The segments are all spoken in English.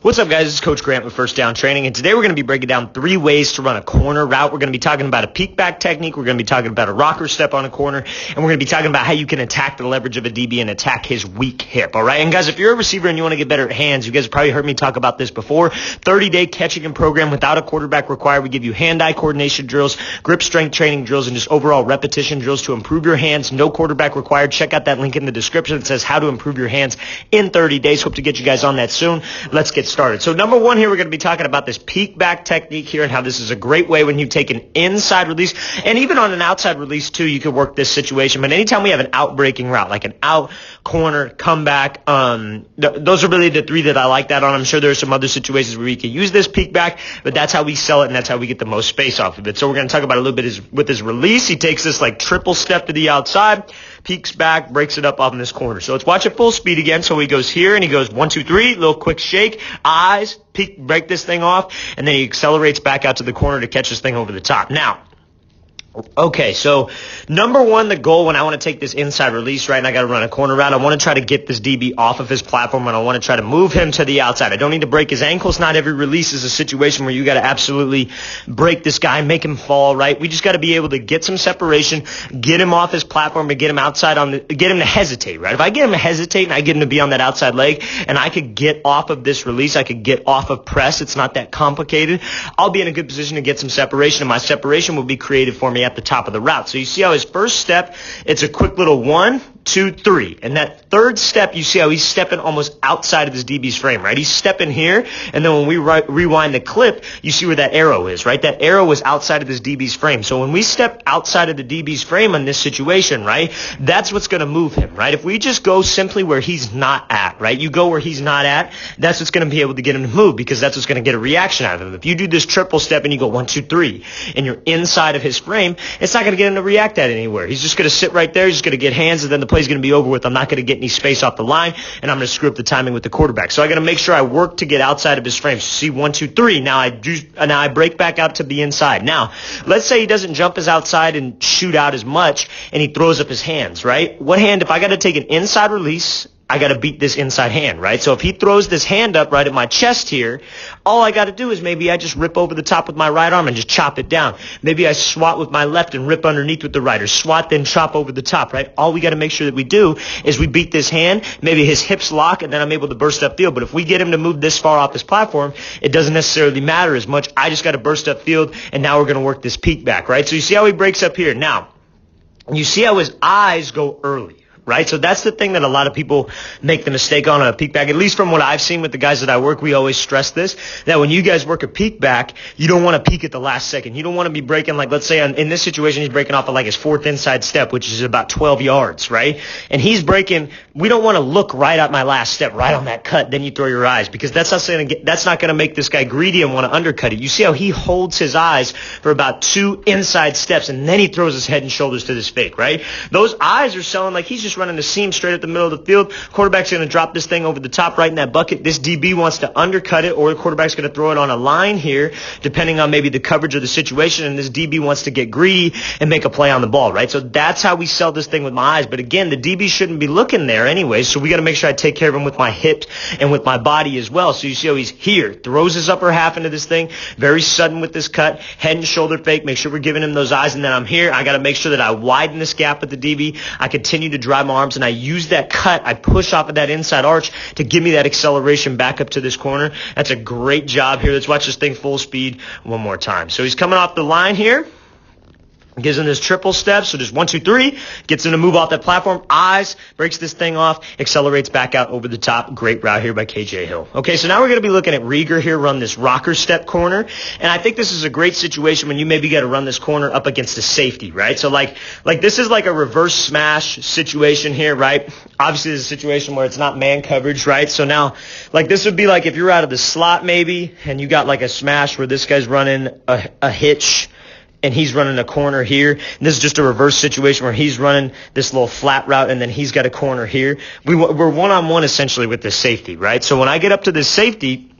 What's up, guys? This is Coach Grant with First Down Training, and today we're going to be breaking down 3 ways to run a corner route. We're going to be talking about a peek back technique, we're going to be talking about a rocker step on a corner, and we're going to be talking about how you can attack the leverage of a DB and attack his weak hip, all right? And guys, if you're a receiver and you want to get better at hands, you guys have probably heard me talk about this before. 30-day catching and program without a quarterback required. We give you hand-eye coordination drills, grip strength training drills, and just overall repetition drills to improve your hands. No quarterback required. Check out that link in the description that says how to improve your hands in 30 days. Hope to get you guys on that soon. Let's get started. So number one here, we're going to be talking about this peek back technique here and how this is a great way when you take an inside release, and even on an outside release too, you can work this situation. But anytime we have an out breaking route, like an out, corner, comeback, those are really the 3 that I like that on. I'm sure there are some other situations where we can use this peek back, but that's how we sell it and that's how we get the most space off of it. So we're going to talk about a little bit with his release. He takes this like triple step to the outside, peeks back, breaks it up off in this corner. So let's watch it full speed again. So he goes here and he goes 1, 2, 3, little quick shake, eyes, peek, break this thing off, and then he accelerates back out to the corner to catch this thing over the top. Now, okay, so number one, the goal when I want to take this inside release, right, and I got to run a corner route, I want to try to get this DB off of his platform, and I want to try to move him to the outside. I don't need to break his ankles. Not every release is a situation where you got to absolutely break this guy, make him fall, right? We just got to be able to get some separation, get him off his platform, and get him outside get him to hesitate, right? If I get him to hesitate and I get him to be on that outside leg, and I could get off of this release, I could get off of press, it's not that complicated, I'll be in a good position to get some separation, and my separation will be created for me at the top of the route. So you see how his first step, it's a quick little 1, 2, 3. And that third step, you see how he's stepping almost outside of his DB's frame, right? He's stepping here, and then when we rewind the clip, you see where that arrow is, right? That arrow is outside of this DB's frame. So when we step outside of the DB's frame in this situation, right, that's what's going to move him, right? If we just go simply where he's not at, right? You go where he's not at, that's what's going to be able to get him to move, because that's what's going to get a reaction out of him. If you do this triple step and you go 1, 2, 3, and you're inside of his frame, it's not going to get him to react at anywhere. He's just going to sit right there. He's just going to get hands, and then the play's going to be over with. I'm not going to get any space off the line, and I'm going to screw up the timing with the quarterback. So I got to make sure I work to get outside of his frame. So see, 1, 2, 3. Now I break back out to the inside. Now, let's say he doesn't jump his outside and shoot out as much, and he throws up his hands, right? What hand? If I got to take an inside release, I got to beat this inside hand, right? So if he throws this hand up right at my chest here, all I got to do is maybe I just rip over the top with my right arm and just chop it down. Maybe I swat with my left and rip underneath with the right, or swat then chop over the top, right? All we got to make sure that we do is we beat this hand, maybe his hips lock, and then I'm able to burst upfield. But if we get him to move this far off his platform, it doesn't necessarily matter as much. I just got to burst upfield, and now we're going to work this peek back, right? So you see how he breaks up here. Now, you see how his eyes go early, right? So that's the thing that a lot of people make the mistake on a peek back. At least from what I've seen with the guys that I work, we always stress this, that when you guys work a peek back, you don't want to peek at the last second. You don't want to be breaking, like, let's say in this situation, he's breaking off at like his 4th inside step, which is about 12 yards, right? And he's breaking, we don't want to look right at my last step, right on that cut, then you throw your eyes, because that's not going to make this guy greedy and want to undercut it. You see how he holds his eyes for about 2 inside steps, and then he throws his head and shoulders to this fake, right? Those eyes are selling like he's just running the seam straight up the middle of the field. Quarterback's going to drop this thing over the top right in that bucket. This DB wants to undercut it, or the quarterback's going to throw it on a line here, depending on maybe the coverage of the situation, and this DB wants to get greedy and make a play on the ball, right? So that's how we sell this thing with my eyes. But again, the DB shouldn't be looking there anyway, so we got to make sure I take care of him with my hips and with my body as well. So you see how he's here, throws his upper half into this thing, very sudden with this cut, head and shoulder fake, make sure we're giving him those eyes, and then I'm here. I got to make sure that I widen this gap with the DB. I continue to drive my arms, and I use that cut. I push off of that inside arch to give me that acceleration back up to this corner. That's a great job here. Let's watch this thing full speed one more time. So he's coming off the line here. Gives him this triple step, so just 1, 2, 3, gets him to move off that platform, eyes, breaks this thing off, accelerates back out over the top. Great route here by KJ Hill. Okay, so now we're going to be looking at Rieger here run this rocker step corner, and I think this is a great situation when you maybe got to run this corner up against a safety, right? So like this is like a reverse smash situation here, right? Obviously, there's a situation where it's not man coverage, right? So now, like this would be like if you're out of the slot maybe, and you got like a smash where this guy's running a hitch, and he's running a corner here. And this is just a reverse situation where he's running this little flat route, and then he's got a corner here. We're one-on-one essentially with this safety, right? So when I get up to this safety,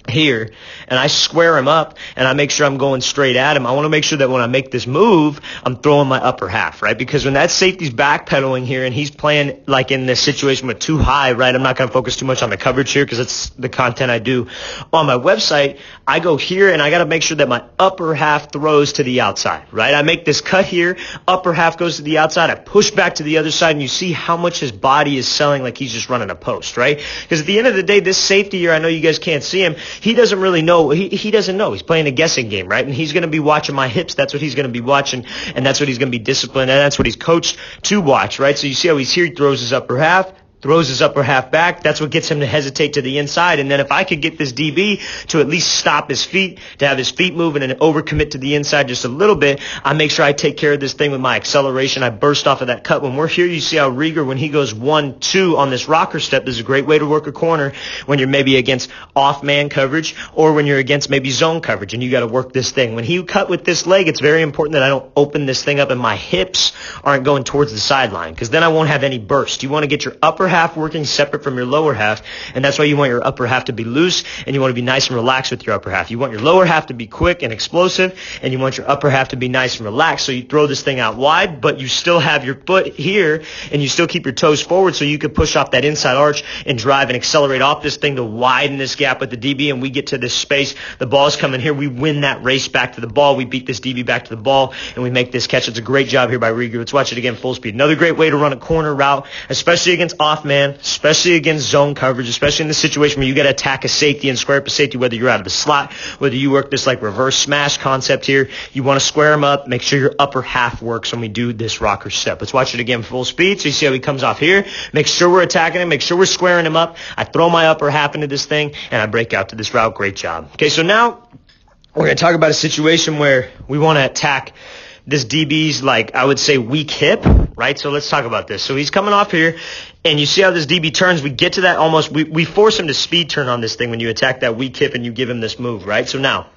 here, and I square him up and I make sure I'm going straight at him. I want to make sure that when I make this move, I'm throwing my upper half, right? Because when that safety's backpedaling here and he's playing like in this situation with too high, right? I'm not going to focus too much on the coverage here because it's the content I do on my website. I go here and I got to make sure that my upper half throws to the outside, right? I make this cut here, upper half goes to the outside, I push back to the other side, and you see how much his body is selling like he's just running a post, right? Because at the end of the day, this safety here, I know you guys can't see him, he doesn't really know. He doesn't know. He's playing a guessing game, right? And he's going to be watching my hips. That's what he's going to be watching, and that's what he's going to be disciplined, and that's what he's coached to watch, right? So you see how he's here. He throws his upper half, throws his upper half back. That's what gets him to hesitate to the inside. And then if I could get this DB to at least stop his feet, to have his feet moving and overcommit to the inside just a little bit, I make sure I take care of this thing with my acceleration. I burst off of that cut. When we're here, you see how Rieger, when he goes 1-2 on this rocker step, this is a great way to work a corner when you're maybe against off-man coverage or when you're against maybe zone coverage, and you got to work this thing. When he cut with this leg, it's very important that I don't open this thing up and my hips aren't going towards the sideline, because then I won't have any burst. You want to get your upper half working separate from your lower half, and that's why you want your upper half to be loose, and you want to be nice and relaxed with your upper half. You want your lower half to be quick and explosive, and you want your upper half to be nice and relaxed, so you throw this thing out wide, but you still have your foot here, and you still keep your toes forward so you can push off that inside arch and drive and accelerate off this thing to widen this gap with the DB, and we get to this space. The ball's coming here. We win that race back to the ball. We beat this DB back to the ball, and we make this catch. It's a great job here by Rieger. Let's watch it again full speed. Another great way to run a corner route, especially against off-man, especially against zone coverage, especially in the situation where you got to attack a safety and square up a safety, whether you're out of the slot, whether you work this like reverse smash concept here. You want to square him up, make sure your upper half works when we do this rocker step. Let's watch it again full speed so you see how he comes off here. Make sure we're attacking him, make sure we're squaring him up. I throw my upper half into this thing, and I break out to this route. Great job. Okay, so now we're going to talk about a situation where we want to attack this DB's, like, I would say, weak hip, right? So let's talk about this. So he's coming off here, and you see how this DB turns. We get to that almost, we force him to speed turn on this thing when you attack that weak hip and you give him this move, right? So now,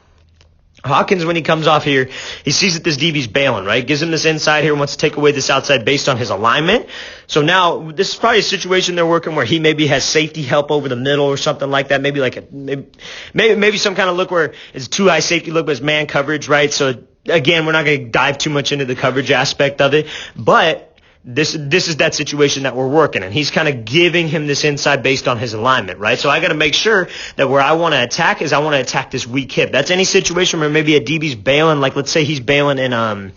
Hawkins, when he comes off here, he sees that this DB's bailing, right? Gives him this inside here, wants to take away this outside based on his alignment. So now, this is probably a situation they're working where he maybe has safety help over the middle or something like that. Maybe like maybe some kind of look where it's too high safety look, but it's man coverage, right? So again, we're not going to dive too much into the coverage aspect of it, but this is that situation that we're working in. He's kind of giving him this inside based on his alignment, right? So I got to make sure that where I want to attack is I want to attack this weak hip. That's any situation where maybe a DB's bailing, like let's say he's bailing in,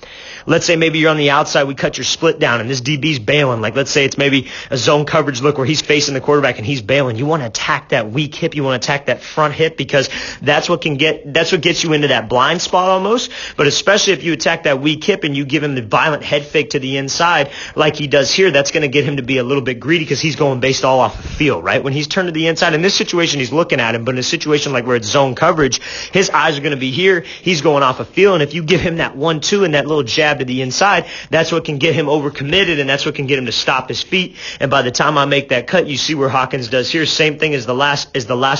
let's say maybe you're on the outside, we cut your split down, and this DB's bailing. Like let's say it's maybe a zone coverage look where he's facing the quarterback and he's bailing. You want to attack that weak hip. You want to attack that front hip, because that's what gets you into that blind spot almost. But especially if you attack that weak hip and you give him the violent head fake to the inside, like he does here, that's going to get him to be a little bit greedy because he's going based all off the field, right? When he's turned to the inside, in this situation, he's looking at him, but in a situation like where it's zone coverage, his eyes are going to be here. He's going off a field, and if you give him that 1-2 and that little jab to the inside, that's what can get him overcommitted, and that's what can get him to stop his feet. And by the time I make that cut, you see where Hawkins does here. Same thing as the last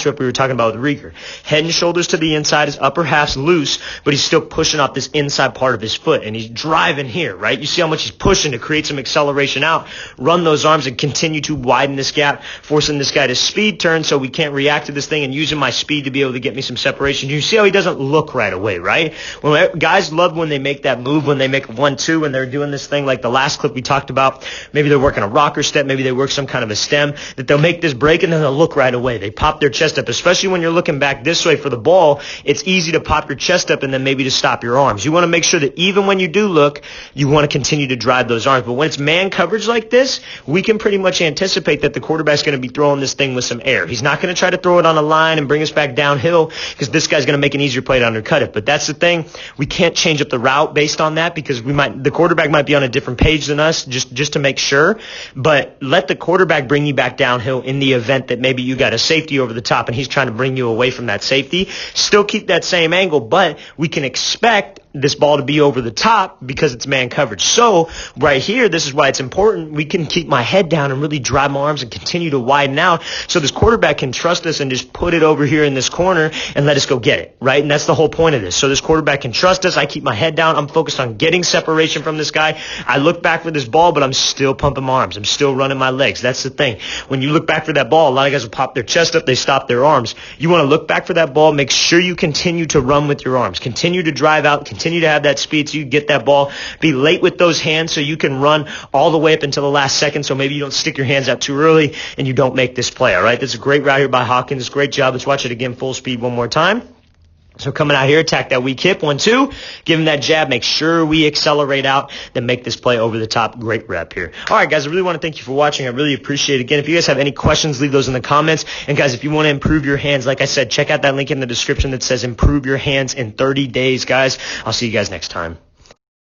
rep we were talking about with Rieger. Head and shoulders to the inside, his upper half's loose, but he's still pushing off this inside part of his foot, and he's driving here, right? You see how much he's pushing to create some acceleration out, run those arms and continue to widen this gap, forcing this guy to speed turn so we can't react to this thing, and using my speed to be able to get me some separation. You see how he doesn't look right away, right? When guys love when they make that move, when they make 1-2 and they're doing this thing like the last clip we talked about. Maybe they're working a rocker step, maybe they work some kind of a stem, that they'll make this break and then they'll look right away. They pop their chest up, especially when you're looking back this way for the ball. It's easy to pop your chest up and then maybe to stop your arms. You want to make sure that even when you do look, you want to continue to drive those arms. But when it's man coverage like this, we can pretty much anticipate that the quarterback's going to be throwing this thing with some air. He's not going to try to throw it on a line and bring us back downhill, because this guy's going to make an easier play to undercut it. But that's the thing. We can't change up the route based on that, because the quarterback might be on a different page than us just to make sure. But let the quarterback bring you back downhill in the event that maybe you got a safety over the top and he's trying to bring you away from that safety. Still keep that same angle, but we can expect this ball to be over the top because it's man coverage. So right here, this is why it's important. We can keep my head down and really drive my arms and continue to widen out so this quarterback can trust us and just put it over here in this corner and let us go get it, right? And that's the whole point of this. So this quarterback can trust us. I keep my head down. I'm focused on getting separation from this guy. I look back for this ball, but I'm still pumping my arms. I'm still running my legs. That's the thing. When you look back for that ball, a lot of guys will pop their chest up. They stop their arms. You want to look back for that ball. Make sure you continue to run with your arms. Continue to drive out. Continue to have that speed so you get that ball. Be late with those hands so you can run all the way up until the last second so maybe you don't stick your hands out too early and you don't make this play, all right? That's a great route here by Hawkins. Great job. Let's watch it again full speed one more time. So coming out here, attack that weak hip, 1-2, give him that jab, make sure we accelerate out, then make this play over the top. Great rep here. All right, guys, I really want to thank you for watching. I really appreciate it. Again, if you guys have any questions, leave those in the comments. And guys, if you want to improve your hands, like I said, check out that link in the description that says improve your hands in 30 days, guys. I'll see you guys next time.